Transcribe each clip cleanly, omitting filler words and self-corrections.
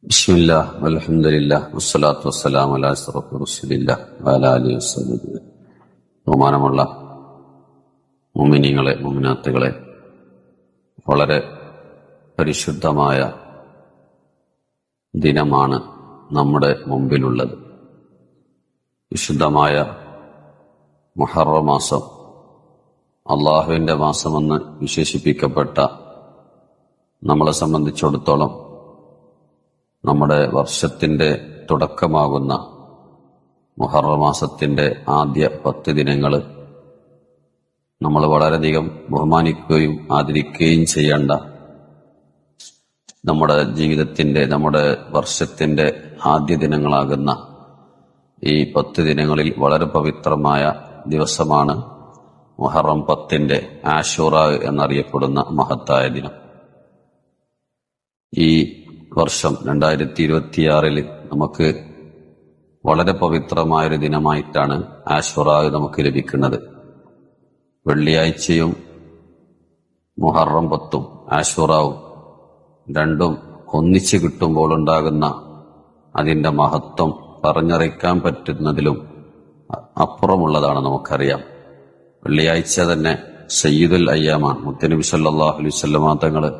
ബിസ്മില്ലാഹ് വൽഹംദുലില്ലാഹ് വസ്സലാത്തു വസ്സലാമു അലാ അഷ്റഫി റസൂലില്ലാഹ് വഅലാ ആലിഹി വസല്ലം. ബഹുമാനമുള്ള മുഅ്മിനീങ്ങളെ, മുഅ്മിനാത്തുകളെ, വളരെ പരിശുദ്ധമായ ദിനമാണ് നമ്മുടെ മുമ്പിലുള്ളത്. വിശുദ്ധമായ മുഹറം മാസം, അള്ളാഹുവിന്റെ മാസമെന്ന് വിശേഷിപ്പിക്കപ്പെട്ട നമ്മളെ സംബന്ധിച്ചിടത്തോളം നമ്മുടെ വർഷത്തിന്റെ തുടക്കമാകുന്ന മുഹറം മാസത്തിന്റെ ആദ്യ 10 ദിനങ്ങൾ നമ്മൾ വളരെയധികം ബഹുമാനിക്കുകയും ആദരിക്കുകയും ചെയ്യേണ്ട, നമ്മുടെ ജീവിതത്തിന്റെ, നമ്മുടെ വർഷത്തിന്റെ ആദ്യ ദിനങ്ങളാകുന്ന ഈ 10 ദിനങ്ങളിൽ വളരെ പവിത്രമായ ദിവസമാണ് മുഹറം 10 ആശൂറ എന്നറിയപ്പെടുന്ന മഹത്തായ ദിനം. ഈ വർഷം 2026 നമുക്ക് വളരെ പവിത്രമായൊരു ദിനമായിട്ടാണ് ആശൂറ നമുക്ക് ലഭിക്കുന്നത്. വെള്ളിയാഴ്ചയും മുഹറം 10 ആശൂറാവും രണ്ടും ഒന്നിച്ചു കിട്ടുമ്പോൾ ഉണ്ടാകുന്ന അതിന്റെ മഹത്വം പറഞ്ഞറിയിക്കാൻ പറ്റുന്നതിലും അപ്പുറമുള്ളതാണ്. നമുക്കറിയാം, വെള്ളിയാഴ്ച തന്നെ സയ്യിദുൽ അയ്യാമാണ്. മുത്തനബി സല്ലല്ലാഹു അലൈഹി വസല്ലം തങ്ങള്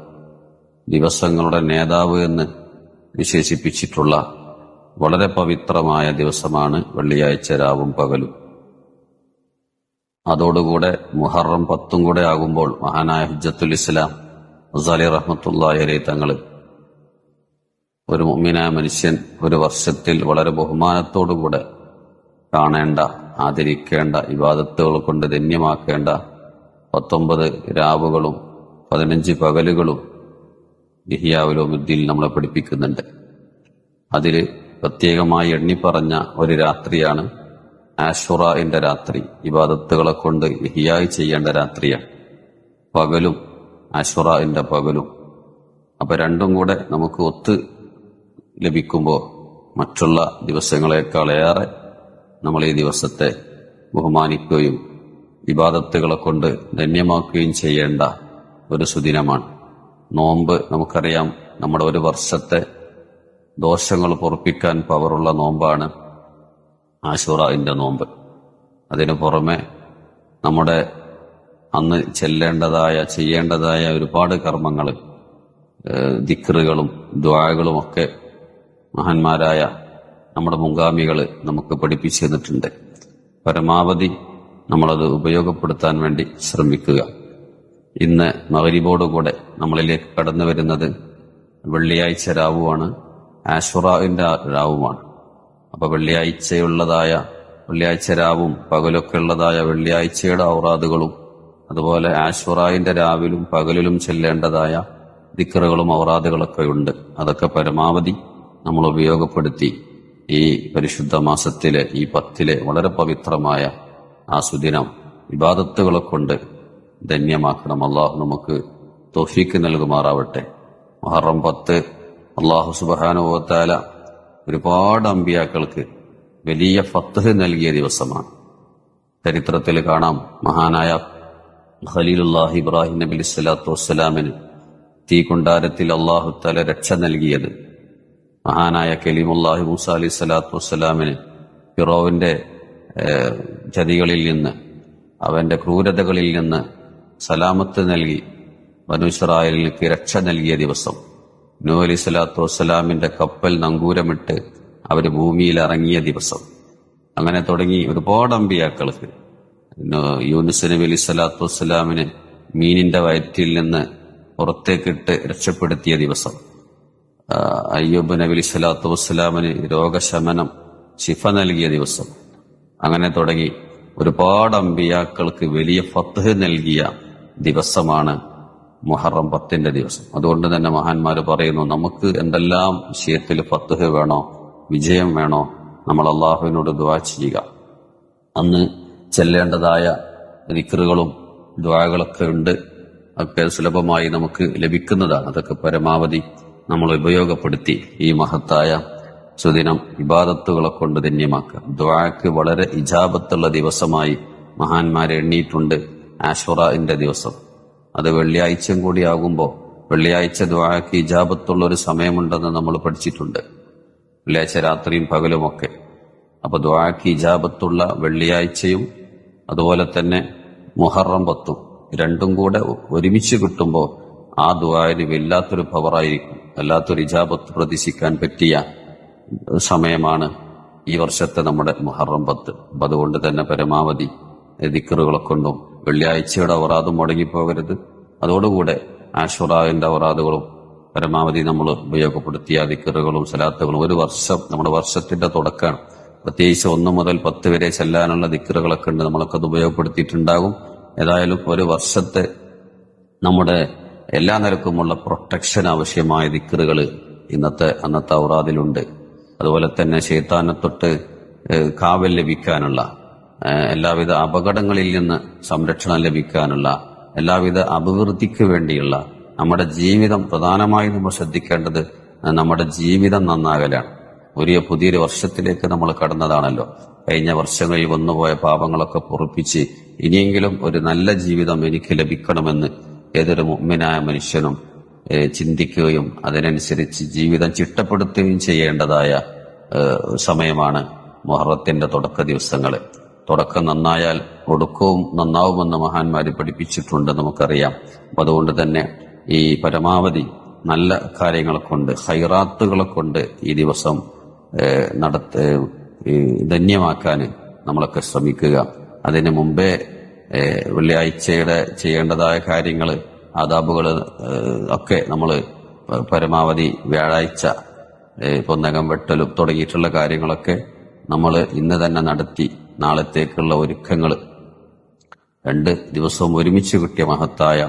ദിവസങ്ങളുടെ നേതാവ് എന്ന് വിശേഷിപ്പിച്ചിട്ടുള്ള വളരെ പവിത്രമായ ദിവസമാണ് വെള്ളിയാഴ്ച രാവും പകലും. അതോടുകൂടെ മുഹറം 10 കൂടെ ആകുമ്പോൾ മഹാനായ ഹുജ്ജത്തുൽ ഇസ്ലാം ഗസാലി റഹ്മത്തുള്ളാഹി അലൈഹി തങ്ങൾ, ഒരു മുഅ്മിനായ മനുഷ്യൻ ഒരു വർഷത്തിൽ വളരെ ബഹുമാനത്തോടുകൂടെ കാണേണ്ട, ആദരിക്കേണ്ട, ഇബാദത്തുകൾ കൊണ്ട് ധന്യമാക്കേണ്ട 19 രാവുകളും 15 പകലുകളും ഇഹ്യാ ഉലൂമുദ്ദീൻ നമ്മളെ പഠിപ്പിക്കുന്നുണ്ട്. അതിൽ പ്രത്യേകമായി എണ്ണിപ്പറഞ്ഞ ഒരു രാത്രിയാണ് ആശൂറയുടെ രാത്രി. ഇബാദത്തുകളെ കൊണ്ട് ഇഹ്യാ ചെയ്യേണ്ട രാത്രിയാണ്. പകലും ആശൂറയുടെ പകലും. അപ്പൊ രണ്ടും കൂടെ നമുക്ക് ഒത്ത് ലഭിക്കുമ്പോൾ മറ്റുള്ള ദിവസങ്ങളെക്കാളേറെ നമ്മൾ ഈ ദിവസത്തെ ബഹുമാനിക്കുകയും ഇബാദത്തുകളെ കൊണ്ട് ധന്യമാക്കുകയും ചെയ്യേണ്ട ഒരു സുദിനമാണ്. നോമ്പ് നമുക്കറിയാം, നമ്മുടെ ഒരു വർഷത്തെ ദോഷങ്ങൾ പൊറുപ്പിക്കാൻ പവറുള്ള നോമ്പാണ് ആശൂറയുടെ നോമ്പ്. അതിനു പുറമെ നമ്മുടെ അന്ന് ചെയ്യേണ്ടതായ ഒരുപാട് കർമ്മങ്ങൾ, ദിക്റുകളും ദുആകളും ഒക്കെ മഹാന്മാരായ നമ്മുടെ മുൻഗാമികൾ നമുക്ക് പഠിപ്പിച്ചു തന്നിട്ടുണ്ട്. പരമാവധി നമ്മളത് ഉപയോഗപ്പെടുത്താൻ വേണ്ടി ശ്രമിക്കുക. ഇന്ന് മഗ്‌രിബോടുകൂടെ നമ്മളിലേക്ക് കടന്നു വരുന്നത് വെള്ളിയാഴ്ച രാവുമാണ്, ആശൂറയുടെ രാവുമാണ്. അപ്പൊ വെള്ളിയാഴ്ച രാവും പകലൊക്കെ ഉള്ളതായ വെള്ളിയാഴ്ചയുടെ ഔറാദുകളും, അതുപോലെ ആശൂറയുടെ രാവിലും പകലിലും ചെല്ലേണ്ടതായ ദിക്റുകളും ഔറാദുകളൊക്കെ ഉണ്ട്. അതൊക്കെ പരമാവധി നമ്മൾ ഉപയോഗപ്പെടുത്തി ഈ പരിശുദ്ധ മാസത്തിലെ ഈ 10 വളരെ പവിത്രമായ ആ സുദിനം ഇബാദത്തുകളെ കൊണ്ട് ധന്യമാക്കണം. അള്ളാഹു നമുക്ക് തൗഫീക്ക് നൽകുമാറാവട്ടെ. മുഹറം 10 അള്ളാഹു സുബ്ഹാനഹു വ തആല ഒരുപാട് അമ്പിയാക്കൾക്ക് വലിയ ഫത്ഹ് നൽകിയ ദിവസമാണ്. ചരിത്രത്തിൽ കാണാം, മഹാനായ ഖലീലുല്ലാഹി ഇബ്രാഹിം നബി സ്വല്ലല്ലാഹു വസ്സലാമിന് തീകുണ്ടാരത്തിൽ അള്ളാഹു തആല രക്ഷ നൽകിയത്, മഹാനായ കലീമുല്ലാഹി മൂസ അലൈഹി സ്വലാത്തു വസ്സലാമിന് ഫിറോവിന്റെ ചതികളിൽ നിന്ന്, അവന്റെ ക്രൂരതകളിൽ നിന്ന് സലാമത്ത് നൽകി ബനൂ ഇസ്രായേലിലേക്ക് രക്ഷ നൽകിയ ദിവസം, നൂഹ് അലൈഹി സ്വലാത്തു വസ്സലാമിന്റെ കപ്പൽ നങ്കൂരമിട്ട് അവര് ഭൂമിയിൽ ഇറങ്ങിയ ദിവസം, അങ്ങനെ തുടങ്ങി ഒരുപാട് അമ്പിയാക്കൾക്ക്, യൂനുസ് നബി അലൈഹി സ്വലാത്തു വസ്സലാമിന് മീനിന്റെ വയറ്റിൽ നിന്ന് പുറത്തേക്കിട്ട് രക്ഷപ്പെടുത്തിയ ദിവസം, അയ്യൂബ് നബി അലൈഹി സ്വലാത്തു വസ്സലാമിന് രോഗശമനം, ശിഫ നൽകിയ ദിവസം, അങ്ങനെ തുടങ്ങി ഒരുപാട് അമ്പിയാക്കൾക്ക് വലിയ ഫത്ഹ് നൽകിയ ദിവസമാണ് മുഹറം 10 ദിവസം. അതുകൊണ്ട് തന്നെ മഹാന്മാര് പറയുന്നു, നമുക്ക് എന്തെല്ലാം വിഷയത്തിൽ ഫത്ഹ് വേണോ, വിജയം വേണോ, നമ്മൾ അള്ളാഹുവിനോട് ദുആ ചെയ്യുക. അന്ന് ചെല്ലേണ്ടതായ ദിക്റുകളും ദുആകളൊക്കെ ഉണ്ട്. ഒക്കെ സുലഭമായി നമുക്ക് ലഭിക്കുന്നതാണ്. അതൊക്കെ പരമാവധി നമ്മൾ ഉപയോഗപ്പെടുത്തി ഈ മഹത്തായ സുദിനം ഇബാദത്തുകളെ കൊണ്ട് ധന്യമാക്കുക. ദുആക്ക് വളരെ ഇജാബത്തുള്ള ദിവസമായി മഹാന്മാരെ എണ്ണിയിട്ടുണ്ട് ആശൂറയുടെ ദിവസം. അത് വെള്ളിയാഴ്ചയും കൂടി ആകുമ്പോൾ വെള്ളിയാഴ്ച ദുആക്ക് ഇജാബത്തുള്ള ഒരു സമയമുണ്ടെന്ന് നമ്മൾ പഠിച്ചിട്ടുണ്ട്, വെള്ളിയാഴ്ച രാത്രിയും പകലുമൊക്കെ. അപ്പൊ ദുആക്ക് ഇജാബത്തുള്ള വെള്ളിയാഴ്ചയും അതുപോലെ തന്നെ മുഹറം 10 രണ്ടും കൂടെ ഒരുമിച്ച് കിട്ടുമ്പോൾ ആ ദുആന് വല്ലാത്തൊരു പവറായിരിക്കും, വല്ലാത്തൊരു ഇജാബത്ത് പ്രതീക്ഷിക്കാൻ പറ്റിയ സമയമാണ് ഈ വർഷത്തെ നമ്മുടെ മുഹറം 10. അപ്പൊ അതുകൊണ്ട് തന്നെ പരമാവധി ദിക്റുകളെ കൊണ്ടും വെള്ളിയാഴ്ചയുടെ ഔറാദും മുടങ്ങിപ്പോകരുത്. അതോടുകൂടെ ആശുറാവിന്റെ ഔറാദുകളും പരമാവധി നമ്മൾ ഉപയോഗപ്പെടുത്തിയ ദിക്റുകളും സലാത്തുകളും ഒരു വർഷം നമ്മുടെ വർഷത്തിന്റെ തുടക്കമാണ്. പ്രത്യേകിച്ച് 1 മുതൽ 10 വരെ ചെല്ലാനുള്ള ദിക്റുകളൊക്കെ ഉണ്ട്, നമ്മളൊക്കെ അത് ഉപയോഗപ്പെടുത്തിയിട്ടുണ്ടാകും. ഏതായാലും ഒരു വർഷത്തെ നമ്മുടെ എല്ലാ നിരക്കുമുള്ള പ്രൊട്ടക്ഷൻ ആവശ്യമായ ദിക്റുകൾ അന്നത്തെ ഔറാദിലുണ്ട്. അതുപോലെ തന്നെ ശൈത്താനെ തൊട്ട് കാവൽ ലഭിക്കാനുള്ള, എല്ലാവിധ അപകടങ്ങളിൽ നിന്ന് സംരക്ഷണം ലഭിക്കാനുള്ള, എല്ലാവിധ അഭിവൃദ്ധിക്ക് വേണ്ടിയുള്ള നമ്മുടെ ജീവിതം പ്രധാനമായും നമ്മൾ ശ്രദ്ധിക്കേണ്ടത് നമ്മുടെ ജീവിതം നന്നാകലാണ്. പുതിയൊരു വർഷത്തിലേക്ക് നമ്മൾ കടന്നതാണല്ലോ. കഴിഞ്ഞ വർഷങ്ങളിൽ വന്നുപോയ പാപങ്ങളൊക്കെ പൊറുപ്പിച്ച് ഇനിയെങ്കിലും ഒരു നല്ല ജീവിതം എനിക്ക് ലഭിക്കണമെന്ന് ഏതൊരു മുഅ്മിനായ മനുഷ്യനും ചിന്തിക്കുകയും അതിനനുസരിച്ച് ജീവിതം ചിട്ടപ്പെടുത്തുകയും ചെയ്യേണ്ടതായ സമയമാണ് മുഹറത്തിന്റെ തുടക്ക ദിവസങ്ങള്. തുടക്കം നന്നായാൽ ഒടുക്കവും നന്നാവുമെന്ന് മഹാന്മാര് പഠിപ്പിച്ചിട്ടുണ്ട്, നമുക്കറിയാം. അപ്പൊ അതുകൊണ്ട് തന്നെ ഈ പരമാവധി നല്ല കാര്യങ്ങളെ കൊണ്ട്, ഹൈറാത്തുകളെ കൊണ്ട് ഈ ദിവസം ധന്യമാക്കാൻ നമ്മളൊക്കെ ശ്രമിക്കുക. അതിനു മുമ്പേ വെള്ളിയാഴ്ചയുടെ ചെയ്യേണ്ടതായ കാര്യങ്ങൾ, ആദാബുകൾ ഒക്കെ നമ്മൾ പരമാവധി വ്യാഴാഴ്ച നഖം വെട്ടലും തുടങ്ങിയിട്ടുള്ള കാര്യങ്ങളൊക്കെ നമ്മൾ ഇന്ന് തന്നെ നടത്തി നാളത്തേക്കുള്ള ഒരുക്കങ്ങൾ 2 ദിവസവും ഒരുമിച്ച് കിട്ടിയ മഹത്തായ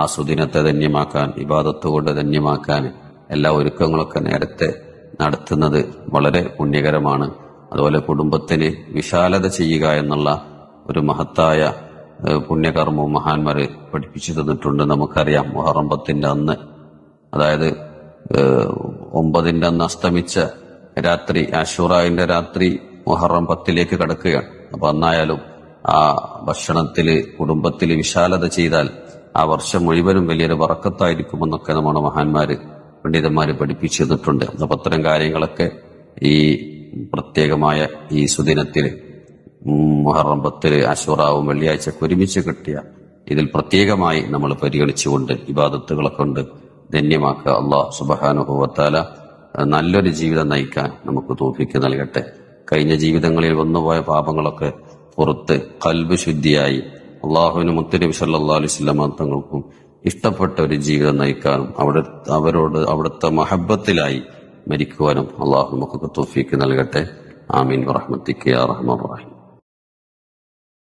ആ സുദിനത്തെ ധന്യമാക്കാൻ, ഇബാദത്ത് കൊണ്ട് ധന്യമാക്കാൻ എല്ലാ ഒരുക്കങ്ങളൊക്കെ നേരത്തെ നടത്തുന്നത് വളരെ പുണ്യകരമാണ്. അതുപോലെ കുടുംബത്തിന് വിശാലത ചെയ്യുക എന്നുള്ള ഒരു മഹത്തായ പുണ്യകർമ്മവും മഹാന്മാര് പഠിപ്പിച്ചു തന്നിട്ടുണ്ട്. നമുക്കറിയാം, മുഹറം 10 അന്ന്, അതായത് 9 അന്ന് അസ്തമിച്ച രാത്രി, ആശൂറാവിന്റെ രാത്രി മുഹറം 10 കടക്കുകയാണ്. അപ്പൊ അന്നായാലും ആ ഭക്ഷണത്തില് കുടുംബത്തില് വിശാലത ചെയ്താൽ ആ വർഷം മുഴുവനും വലിയൊരു ബറക്കത്തായിരിക്കുമെന്നൊക്കെ നമ്മുടെ മഹാന്മാര് പണ്ഡിതന്മാര് പഠിപ്പിച്ചു തന്നിട്ടുണ്ട്. അപ്പൊ അത്തരം കാര്യങ്ങളൊക്കെ ഈ പ്രത്യേകമായ ഈ സുദിനത്തില് മുഹറം 10 ആശൂറാവും വെള്ളിയാഴ്ചക്ക് ഒരുമിച്ച് കിട്ടിയ ഇതിൽ പ്രത്യേകമായി നമ്മൾ പരിഗണിച്ചുകൊണ്ട് ഇബാദത്തുകളെ കൊണ്ട് ധന്യമാക്കുക. അല്ലാഹു സുബ്ഹാനഹു വ തആല നല്ലൊരു ജീവിതം നയിക്കാൻ നമുക്ക് തൗഫീഖ് നൽകട്ടെ. കഴിഞ്ഞ ജീവിതങ്ങളിൽ വന്നുപോയ പാപങ്ങളൊക്കെ പുറത്ത് ഖൽബ് ശുദ്ധിയായി അള്ളാഹുവിന് മുത്തുനബി സല്ലല്ലാഹു അലൈഹി വസല്ലം തങ്ങൾക്കും ഇഷ്ടപ്പെട്ട ഒരു ജീവിതം നയിക്കാനും അവിടുത്തെ മഹബ്ബത്തിലായി മരിക്കുവാനും അള്ളാഹു നമുക്ക് തൗഫീഖ് നൽകട്ടെ. ആമീൻ വറഹ്മത്തിക യാ റഹ്മാൻ റഹീം.